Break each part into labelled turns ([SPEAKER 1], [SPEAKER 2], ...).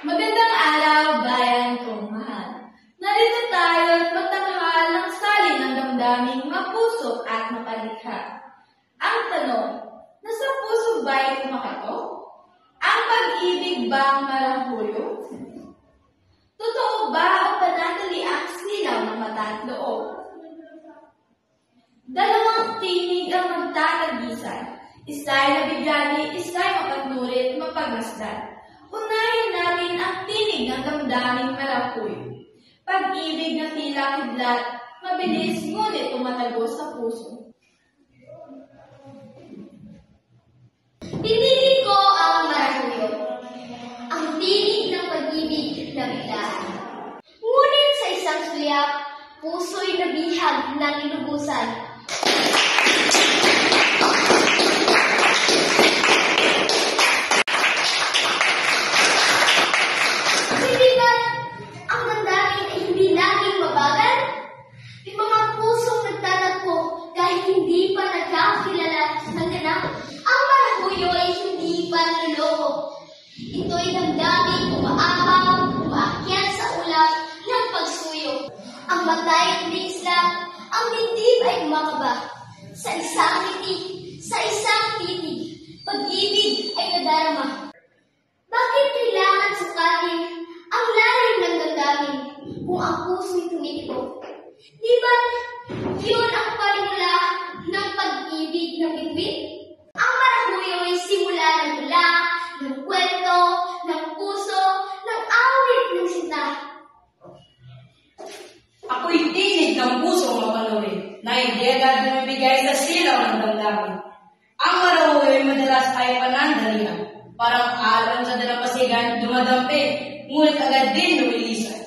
[SPEAKER 1] Magandang araw, bayan kong mahal. Narito tayo at magtanghal ng salin ng damdaming mapuso at mapalikha. Ang tanong, nasa puso ba'y kumakato? Ang pag-ibig bang marahuyo? Totoo ba o panatili ang silaw ng mata at loob? Dalawang tinig ang magtatagisan. Isa'y nabigani, isa'y mapagnurit, mapagmasdan. Unahin natin ang tinig ng damdaming marahuyo. Pag-ibig na tila kidlat, mabilis ngunit tumatago sa puso.
[SPEAKER 2] Pipili ko ang marahuyo, ang tinig ng pag-ibig na biglaan. Ngunit sa isang sulyap, puso'y nabihag na nilubusan. Hindi ba't ang damdamin ay hindi laging mabagal? May mga pusong nagtatagpo kahit hindi pa nagkakakilala ng ganap. Ang marahuyo ay hindi panloloko. Ito'y damdamin umaapaw, umaakyat sa ulap ng pagsuyo. Ang mata'y umiislap, ang dibdib ay kumakaba. Sa isang ngiti, sa isang titig, pag-ibig ay nadarama. Bakit kailangan sukatin ang lalim ng damdamin kung ang puso'y tumitibok? Di ba yun ang parimula ng pag-ibig ng bituin? Ang marahuyo ay simula ng tula, ng kwento, ng puso, ng awit ng sinta.
[SPEAKER 3] Ako'y tinig ng pusong mapanurin na hindi agad bumibigay sa silaw ng damdamin. Ang marahuyo ay madalas ay panandalian. Parang alon sa dalampasigan, dumadampi, ngunit agad din lumilisan.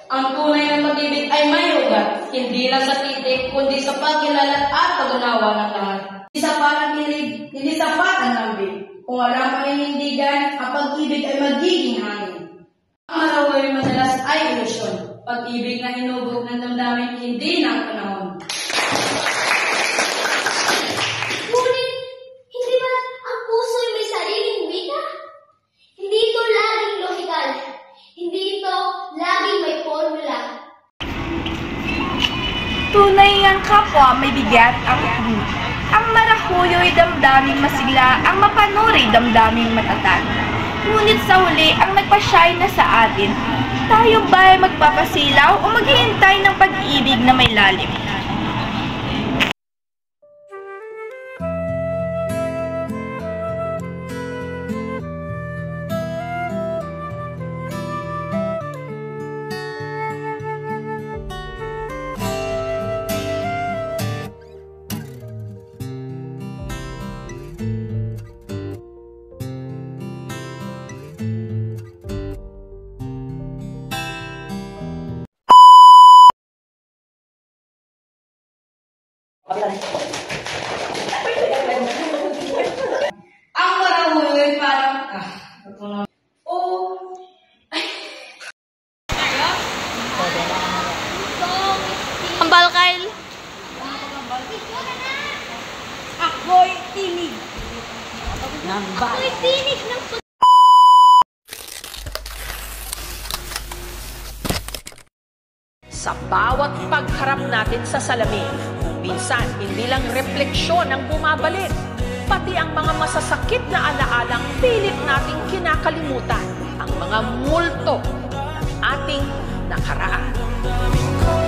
[SPEAKER 3] Ang tunay ng pag-ibig ay may ugat, hindi lang sa titik, kundi sa pagkilala at pag-unawa ng lahat. Hindi sapat ang kilig, hindi sapat ang lambing. Kung walang paninindigan, ang pag-ibig ay magiging hangin. Ang marahuyo ay madalas ay ilusyon. Pag-ibig na hinubog ng damdamin, hindi ng panahon.
[SPEAKER 2] Ngunit, hindi ba ang puso'y may sariling wika? Hindi ito laging lohikal. Hindi ito laging may formula.
[SPEAKER 4] Tunay ang kapwa may bigat ang puno. Ang marahuyo'y damdaming masigla, ang mapanuri damdaming matatag. Ngunit sa huli, ang nagpa-shine na sa atin, tayo ba'y magpapasilaw o maghihintay ng pag-ibig na may lalim?
[SPEAKER 3] Ang marahuyo ay parang,
[SPEAKER 4] Ang balkail.
[SPEAKER 3] ako'y tinig ng
[SPEAKER 2] Ako'y tinig ng
[SPEAKER 5] Sa bawat pagharap natin sa salamin, minsan hindi lang refleksyon ang bumabalik, pati ang mga masasakit na alaalang pilit nating kinakalimutan. Ang ang mga multo ng ating nakaraan.